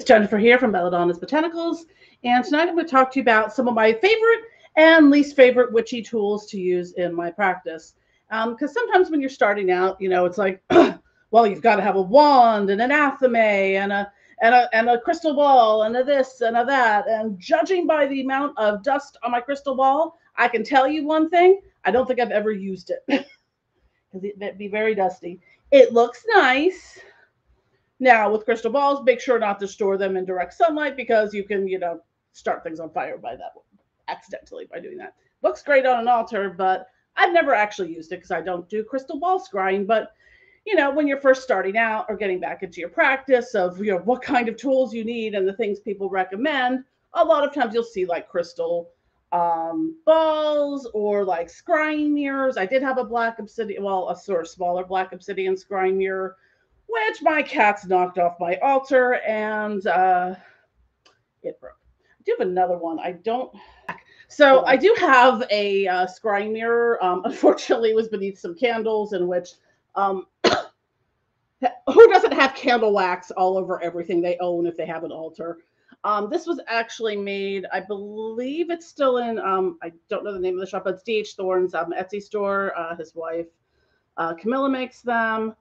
It's Jennifer here from Belladonna's Botanicals, and tonight I'm going to talk to you about some of my favorite and least favorite witchy tools to use in my practice. Because sometimes when you're starting out, it's like, well, you've got to have a wand and an athame and a crystal ball and a this and a that. And judging by the amount of dust on my crystal ball, I can tell you one thing: I don't think I've ever used it because it'd be very dusty. It looks nice. Now, with crystal balls, make sure not to store them in direct sunlight because you can, start things on fire by that accidentally by doing that. Looks great on an altar, but I've never actually used it because I don't do crystal ball scrying. But when you're first starting out or getting back into your practice of what kind of tools you need and the things people recommend, a lot of times you'll see like crystal balls or like scrying mirrors. I did have a black obsidian, well, a sort of smaller black obsidian scrying mirror, which my cats knocked off my altar and it broke. I do have another one. I don't. So I do have a scrying mirror. Unfortunately, it was beneath some candles in which who doesn't have candle wax all over everything they own if they have an altar? This was actually made, I believe it's still in, I don't know the name of the shop, but it's D.H. Thorne's Etsy store. His wife, Camilla, makes them.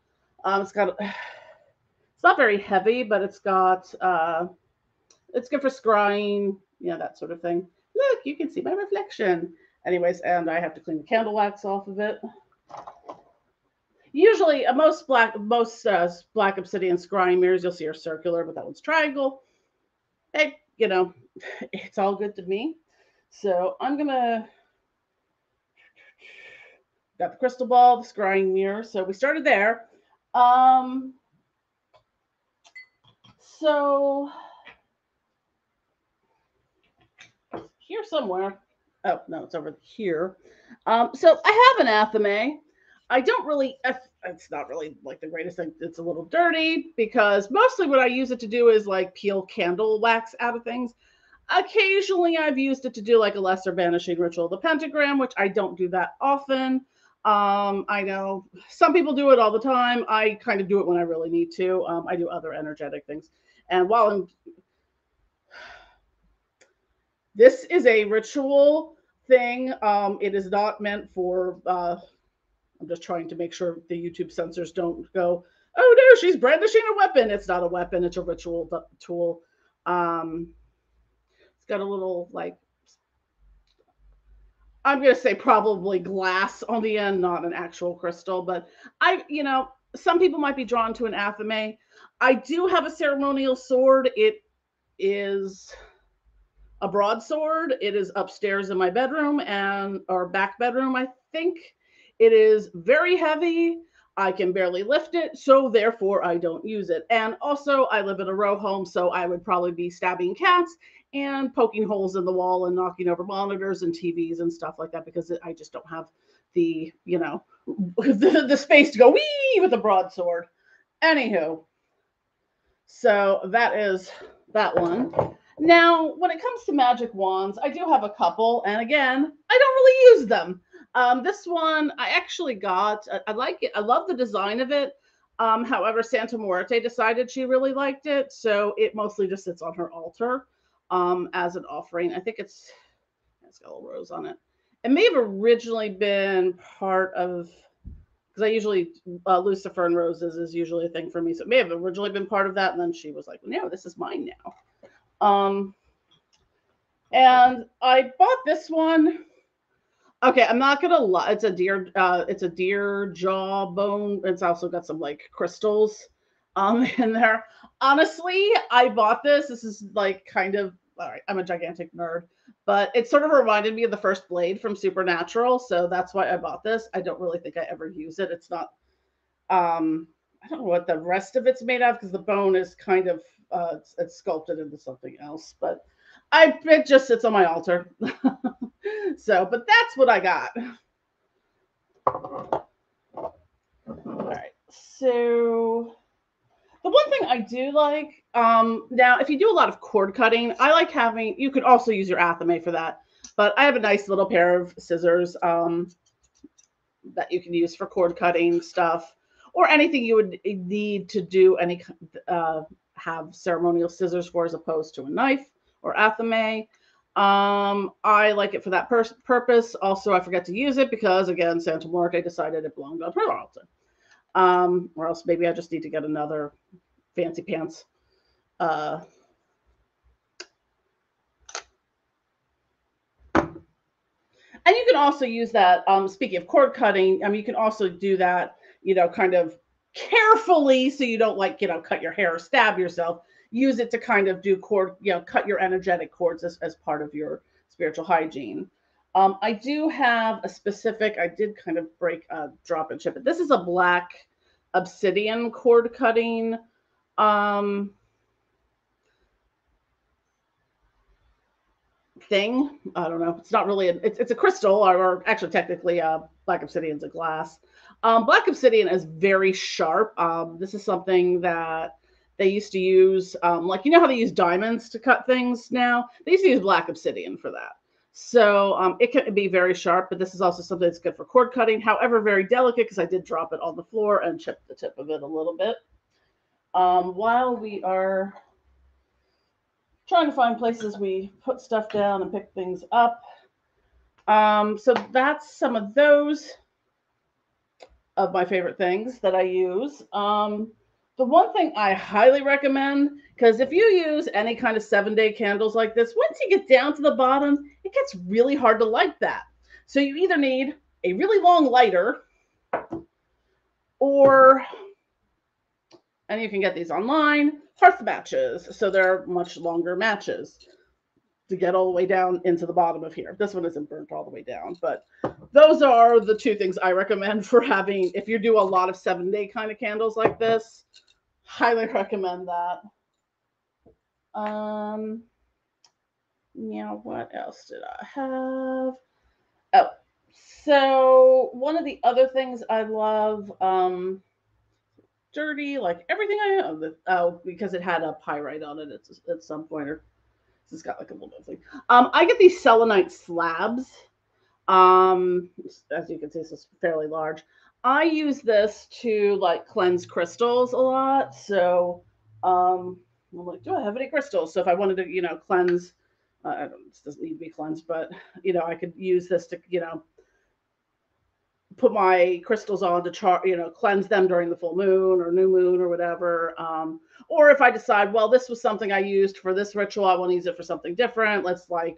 It's not very heavy, but it's good for scrying, that sort of thing. Look, you can see my reflection. Anyways, and I have to clean the candle wax off of it. Usually, most black obsidian scrying mirrors you'll see are circular, but that one's triangle. Hey, it's all good to me. So I'm gonna got the crystal ball, the scrying mirror. So we started there. So here somewhere. Oh no, it's over here. So I have an athame. I don't really. It's not really like the greatest thing. It's a little dirty because mostly what I use it to do is like peel candle wax out of things. Occasionally, I've used it to do like a lesser banishing ritual, the pentagram, which I don't do that often. I know some people do it all the time. I kind of do it when I really need to. I do other energetic things. And this is a ritual thing. It is not meant for, I'm just trying to make sure the YouTube censors don't go, oh no, she's brandishing a weapon. It's not a weapon, it's a ritual tool. It's got a little I'm going to say probably glass on the end, not an actual crystal, but some people might be drawn to an athame. I do have a ceremonial sword. It is a broadsword. It is upstairs in my bedroom or back bedroom, I think. It is very heavy. I can barely lift it, so therefore I don't use it. And also, I live in a row home, so I would probably be stabbing cats and poking holes in the wall and knocking over monitors and TVs and stuff like that because I just don't have the, the space to go wee with a broadsword. Anywho, so that is that one. Now, when it comes to magic wands, I do have a couple, and again, I don't really use them. This one I actually got. I like it. I love the design of it. However, Santa Muerte decided she really liked it, so it mostly just sits on her altar as an offering. I think it's got a little rose on it. It may have originally been part of, because I usually Lucifer and roses is usually a thing for me, so it may have originally been part of that, and then she was like, "No, this is mine now." And I bought this one. Okay, I'm not gonna lie. It's a deer jawbone. It's also got some like crystals in there. Honestly, I bought this. This is like kind of all right. I'm a gigantic nerd, but it sort of reminded me of the first blade from Supernatural, so that's why I bought this. I don't really think I ever use it. It's not. I don't know what the rest of it's made of because the bone is kind of it's sculpted into something else, but it just sits on my altar. So, but that's what I got. All right. So the one thing I do like, now if you do a lot of cord cutting, I like having, you could also use your athame for that, but I have a nice little pair of scissors that you can use for cord cutting stuff or anything you would need to do any have ceremonial scissors for as opposed to a knife or athame. I like it for that purpose. Also, I forget to use it because, again, Santa Muerte decided it belonged on her altar. Or else maybe I just need to get another fancy pants. And you can also use that. Speaking of cord cutting, you can also do that, kind of carefully so you don't cut your hair or stab yourself. Use it to kind of do cord, cut your energetic cords as part of your spiritual hygiene. I do have a specific, I did kind of break a drop and chip it. This is a black obsidian cord cutting thing. I don't know. It's not really, it's a crystal, or actually technically black obsidian's a glass. Black obsidian is very sharp. This is something that they used to use, like, how they use diamonds to cut things now? They used to use black obsidian for that. So it can be very sharp, but this is also something that's good for cord cutting. However, very delicate because I did drop it on the floor and chip the tip of it a little bit. While we are trying to find places we put stuff down and pick things up. So that's some of those of my favorite things that I use. The one thing I highly recommend, because if you use any kind of 7-day candles like this, once you get down to the bottom, it gets really hard to light that. So you either need a really long lighter, and you can get these online, hearth matches. So they're much longer matches to get all the way down into the bottom of here. This one isn't burnt all the way down, but those are the two things I recommend for having, if you do a lot of 7-day kind of candles like this, highly recommend that. Now, what else did I have? Oh, so one of the other things I love, dirty, like everything I own. Oh, because it had a pyrite on it at some point, or it's got like a little bit of thing. I get these selenite slabs. As you can see, this is fairly large. I use this to like cleanse crystals a lot. So I'm like, do I have any crystals? So if I wanted to, cleanse, this doesn't need to be cleansed, but I could use this to, put my crystals on to cleanse them during the full moon or new moon or whatever. Or if I decide, well, this was something I used for this ritual, I want to use it for something different. Let's clear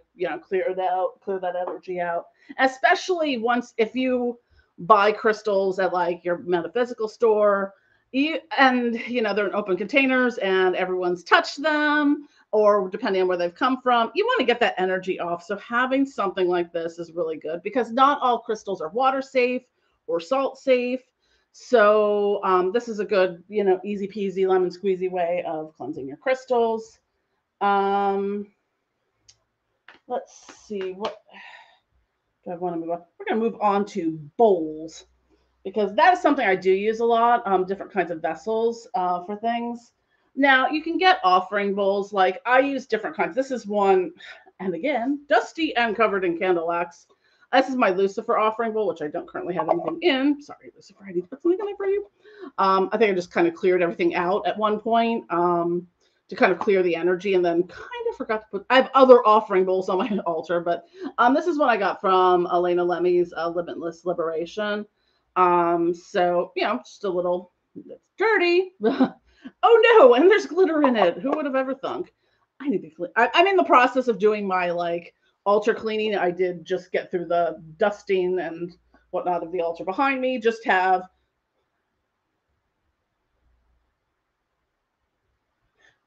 that energy out. Especially if you buy crystals at like your metaphysical store, and they're in open containers and everyone's touched them, or depending on where they've come from, you want to get that energy off. So having something like this is really good because not all crystals are water safe or salt safe. So this is a good, easy peasy lemon squeezy way of cleansing your crystals. Let's see, what do I want to move on? We're going to move on to bowls because that is something I do use a lot, different kinds of vessels for things. Now, you can get offering bowls. Like I use different kinds. This is one, and again, dusty and covered in candle wax. This is my Lucifer offering bowl, which I don't currently have anything in. Sorry, Lucifer, I need to put something in there for you. I think I just kind of cleared everything out at one point to kind of clear the energy, and then kind of forgot to put, I have other offering bowls on my altar, but this is one I got from Elena Lemmy's Limitless Liberation. So, just a little, it's dirty. Oh no, and there's glitter in it. Who would have ever thunk? I need to clean. I'm in the process of doing my altar cleaning. I did just get through the dusting and whatnot of the altar behind me. Just have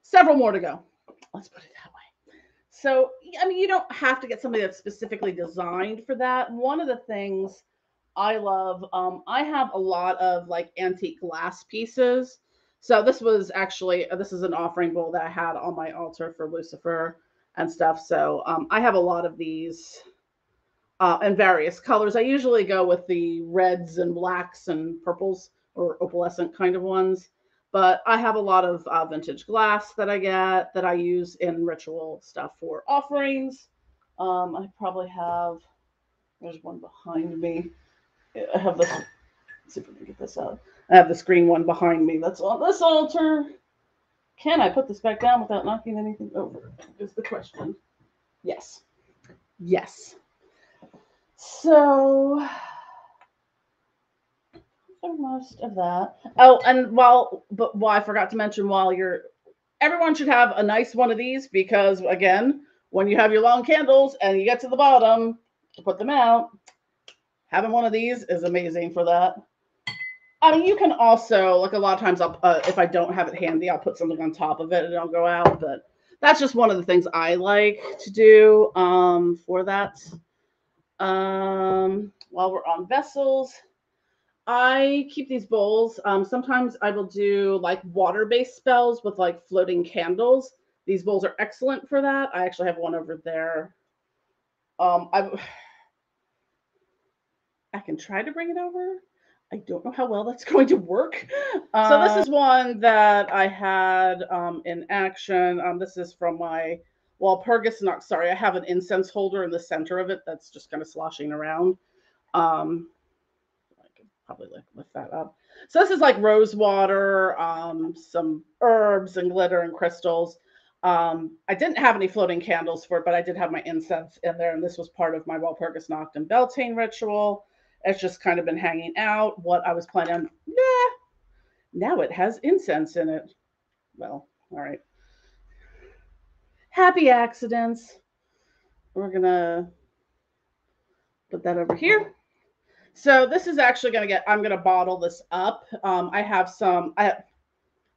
several more to go. Let's put it that way. So, you don't have to get somebody that's specifically designed for that. One of the things I love, I have a lot of antique glass pieces. So this is an offering bowl that I had on my altar for Lucifer and stuff. So I have a lot of these in various colors. I usually go with the reds and blacks and purples or opalescent kind of ones. But I have a lot of vintage glass that I get that I use in ritual stuff for offerings. I probably have, there's one behind me. I have this, let's see if we can get this out. I have this green one behind me that's on this altar. Can I put this back down without knocking anything over? Is the question. Yes. Yes. So, for most of that. Oh, and I forgot to mention everyone should have a nice one of these because, again, when you have your long candles and you get to the bottom to put them out, having one of these is amazing for that. I mean, you can also, like, a lot of times, if I don't have it handy, I'll put something on top of it and it'll go out. But that's just one of the things I like to do for that. While we're on vessels, I keep these bowls. Sometimes I will do like water-based spells with like floating candles. These bowls are excellent for that. I actually have one over there. I can try to bring it over. I don't know how well that's going to work. So this is one that I had in action. This is from my Walpurgis Knock. Sorry, I have an incense holder in the center of it that's just kind of sloshing around. I could probably lift that up. So this is like rose water, some herbs and glitter and crystals. I didn't have any floating candles for it, but I did have my incense in there, and this was part of my Walpurgis Nacht and Beltane ritual. It's just kind of been hanging out. What I was planning on, now it has incense in it. Well, all right. Happy accidents. We're gonna put that over here. So this is actually I'm gonna bottle this up. I have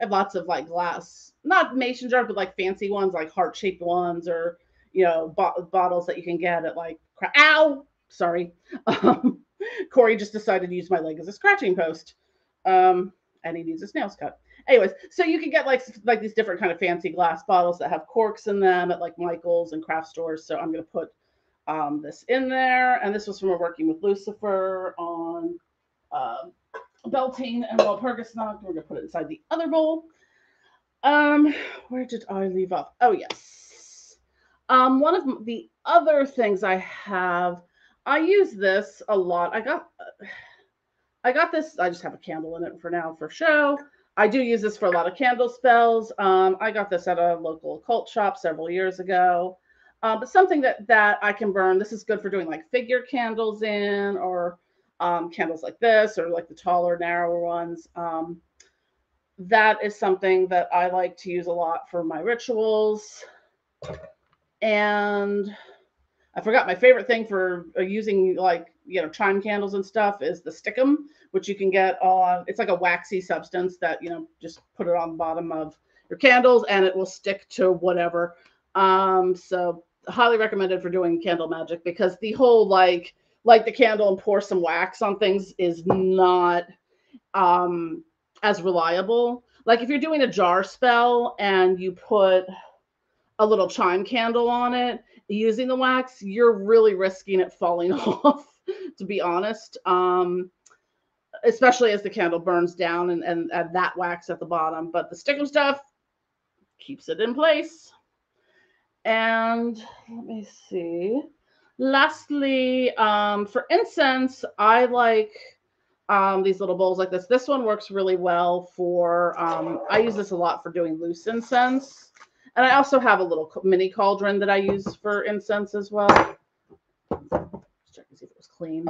lots of like glass, not mason jars, but like fancy ones, like heart shaped ones, or bottles that you can get at like. Ow, sorry. Corey just decided to use my leg as a scratching post, and he needs his nails cut. Anyways, so you can get like these different kind of fancy glass bottles that have corks in them at like Michael's and craft stores. So I'm gonna put this in there, and this was from working with Lucifer on Beltane and Walpurgis Nacht. We're gonna put it inside the other bowl. Where did I leave off? Oh yes. One of the other things I have, I use this a lot. I got this. I just have a candle in it for now for show. I do use this for a lot of candle spells. I got this at a local occult shop several years ago. But something that I can burn. This is good for doing like figure candles in, or candles like this, or like the taller, narrower ones. That is something that I like to use a lot for my rituals. And I forgot my favorite thing for using like chime candles and stuff is the stickum, which you can get on. It's like a waxy substance that just put it on the bottom of your candles and it will stick to whatever. So highly recommended for doing candle magic, because the whole like the candle and pour some wax on things is not as reliable. Like if you're doing a jar spell and you put a little chime candle on it using the wax, you're really risking it falling off, to be honest. Especially as the candle burns down and that wax at the bottom. But the stickum stuff keeps it in place. And let me see. Lastly, for incense, I like these little bowls like this. This one works really well for, I use this a lot for doing loose incense. And I also have a little mini cauldron that I use for incense as well. Let's check to see if it was clean.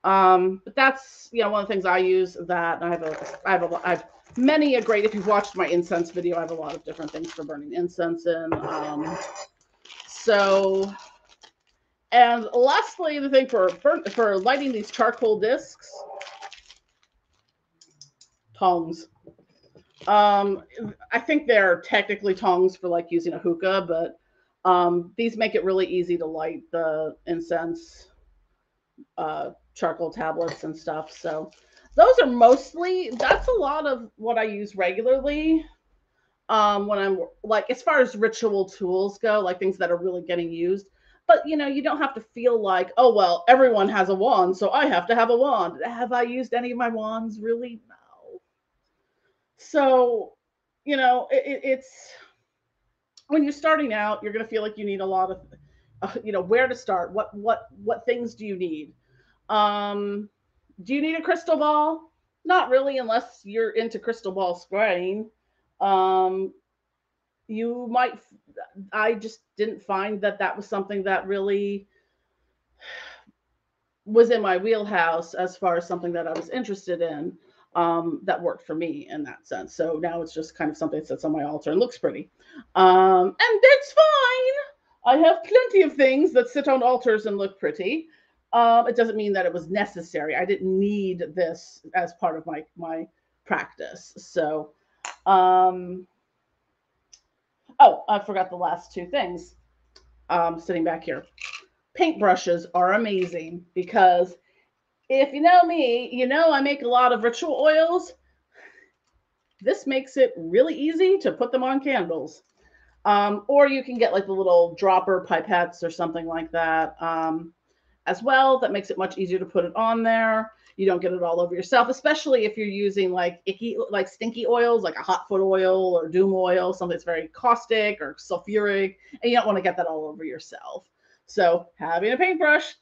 But that's one of the things I use. That I have many a great. If you've watched my incense video, I have a lot of different things for burning incense in. And lastly, the thing for lighting these charcoal discs, tongs. I think they're technically tongs for like using a hookah, but these make it really easy to light the incense charcoal tablets and stuff. So that's a lot of what I use regularly when I'm like, as far as ritual tools go, like things that are really getting used. But you don't have to feel like, oh well, everyone has a wand, so I have to have a wand. Have I used any of my wands? Really? No. So it's when you're starting out, you're going to feel like you need a lot of where to start. What things do you need? Do you need a crystal ball? Not really, unless you're into crystal ball spraying. you might, I just didn't find that that was something that really was in my wheelhouse as far as something that I was interested in, that worked for me in that sense. So now it's just kind of something that sits on my altar and looks pretty. And that's fine. I have plenty of things that sit on altars and look pretty. It doesn't mean that it was necessary. I didn't need this as part of my practice. So, um, oh, I forgot the last two things. Sitting back here, paintbrushes are amazing because if you know me, you know I make a lot of ritual oils. This makes it really easy to put them on candles. Or you can get like the little dropper pipettes or something like that, as well. That makes it much easier to put it on there. You don't get it all over yourself, especially if you're using like icky, like stinky oils, like a hot foot oil or doom oil, something that's very caustic or sulfuric, and you don't want to get that all over yourself. So having a paintbrush,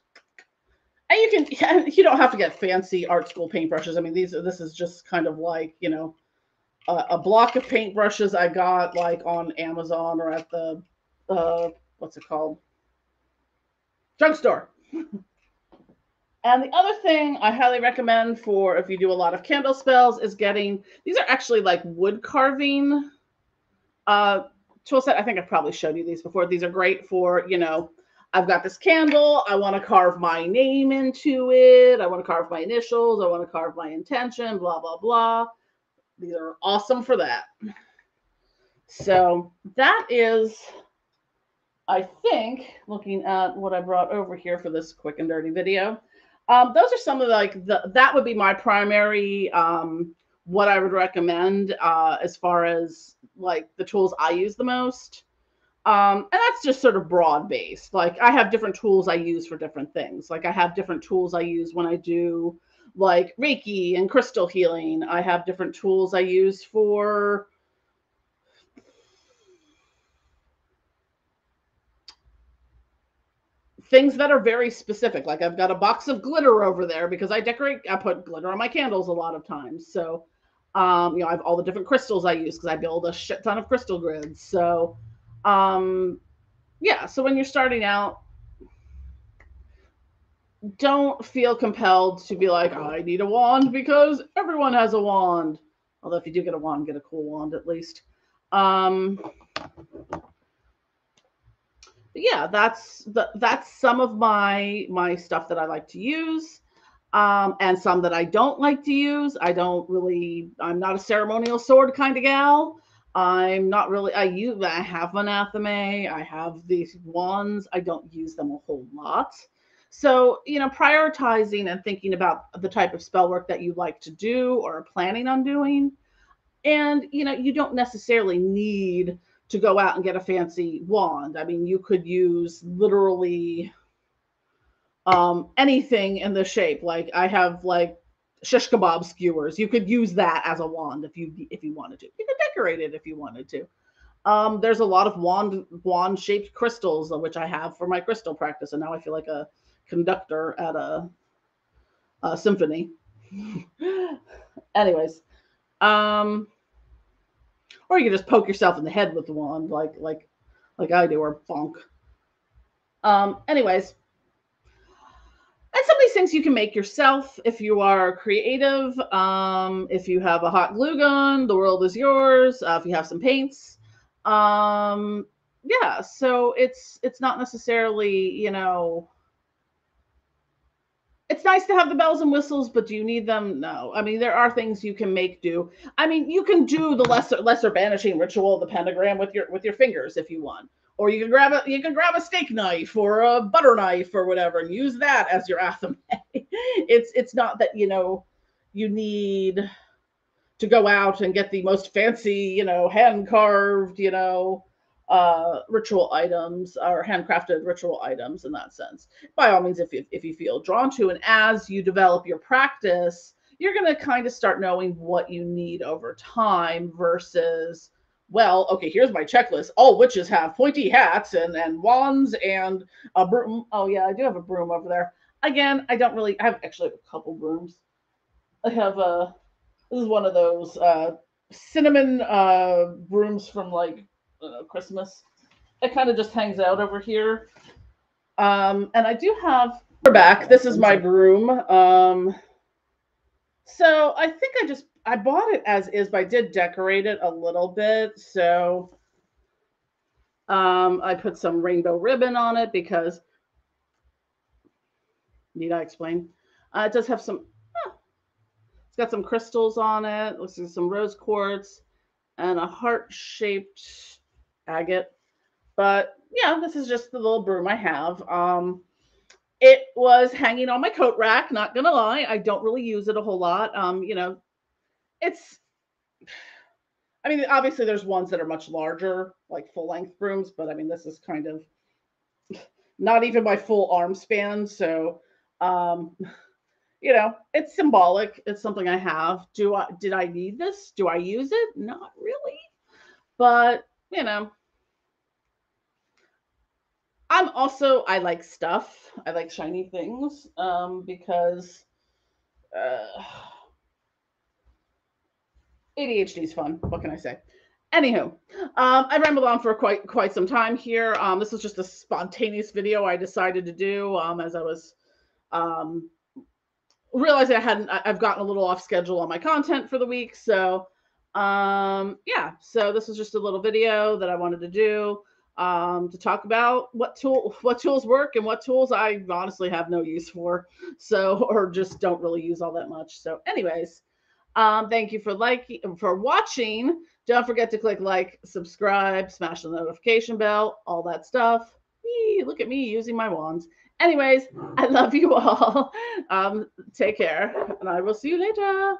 and you don't have to get fancy art school paintbrushes. I mean, this is just kind of like, a block of paintbrushes I got like on Amazon or at the what's it called, drugstore. And the other thing I highly recommend for if you do a lot of candle spells is getting, these are actually like wood carving uh tool set. I think I've probably showed you these before. These are great for, I've got this candle, I want to carve my name into it, I want to carve my initials, I want to carve my intention, blah blah blah. These are awesome for that. So that is, I think, looking at what I brought over here for this quick and dirty video. Those are some of that would be my primary, what I would recommend, as far as like the tools I use the most. And that's just sort of broad based. Like I have different tools I use for different things. Like I have different tools I use when I do like Reiki and crystal healing. I have different tools I use for things that are very specific. Like I've got a box of glitter over there because I put glitter on my candles a lot of times. So, I have all the different crystals I use because I build a shit ton of crystal grids. So, um, yeah. So when you're starting out, don't feel compelled to be like, oh, I need a wand because everyone has a wand. Although if you do get a wand, get a cool wand at least. Um, yeah, that's some of my stuff that I like to use, and some that I don't like to use. I'm not a ceremonial sword kind of gal. I'm not really. I have anathema. I have these wands. I don't use them a whole lot. So, prioritizing and thinking about the type of spell work that you like to do or are planning on doing, and you don't necessarily need to go out and get a fancy wand. I mean, you could use literally, anything in the shape. Like I have like shish kebab skewers. You could use that as a wand if you wanted to. You could decorate it if you wanted to. There's a lot of wand shaped crystals, which I have for my crystal practice, and now I feel like a conductor at a symphony. Anyways, um, or you can just poke yourself in the head with the wand, like I do, or bonk. Anyways, and some of these things you can make yourself if you are creative. If you have a hot glue gun, the world is yours. If you have some paints, yeah. So it's not necessarily, it's nice to have the bells and whistles, but do you need them? No. I mean, there are things you can make do. I mean, you can do the lesser banishing ritual of the pentagram with your fingers if you want. Or you can grab a steak knife or a butter knife or whatever and use that as your athame. It's not that, you need to go out and get the most fancy, hand carved, ritual items or handcrafted ritual items in that sense. By all means, if you feel drawn to, and as you develop your practice, you're going to kind of start knowing what you need over time versus, well, okay, here's my checklist. All witches have pointy hats and wands and a broom. Oh yeah, I do have a broom over there. Again, I have actually a couple brooms. I have this is one of those cinnamon brooms from like Christmas. It kind of just hangs out over here. And I do have, we're back. This is my broom. So I think I bought it as is, but I did decorate it a little bit. So I put some rainbow ribbon on it because, need I explain? It does have some, it's got some crystals on it. Looks like some rose quartz and a heart-shaped agate. But yeah, this is just the little broom I have. It was hanging on my coat rack, not gonna lie. I don't really use it a whole lot. It's, I mean, obviously there's ones that are much larger, like full length brooms, but I mean, this is kind of not even my full arm span. So, um, it's symbolic. It's something I have. Did I need this? Do I use it? Not really. But, I like stuff. I like shiny things because uh, ADHD is fun. What can I say? Anywho, I rambled on for quite some time here. This was just a spontaneous video I decided to do as I was um, realizing I've gotten a little off schedule on my content for the week. So yeah, so this was just a little video that I wanted to do to talk about what tools work and what tools I honestly have no use for. So, or just don't really use all that much. So anyways, thank you for watching. Don't forget to click like, subscribe, smash the notification bell, all that stuff. Eee, look at me using my wands. Anyways, I love you all. Take care, and I will see you later.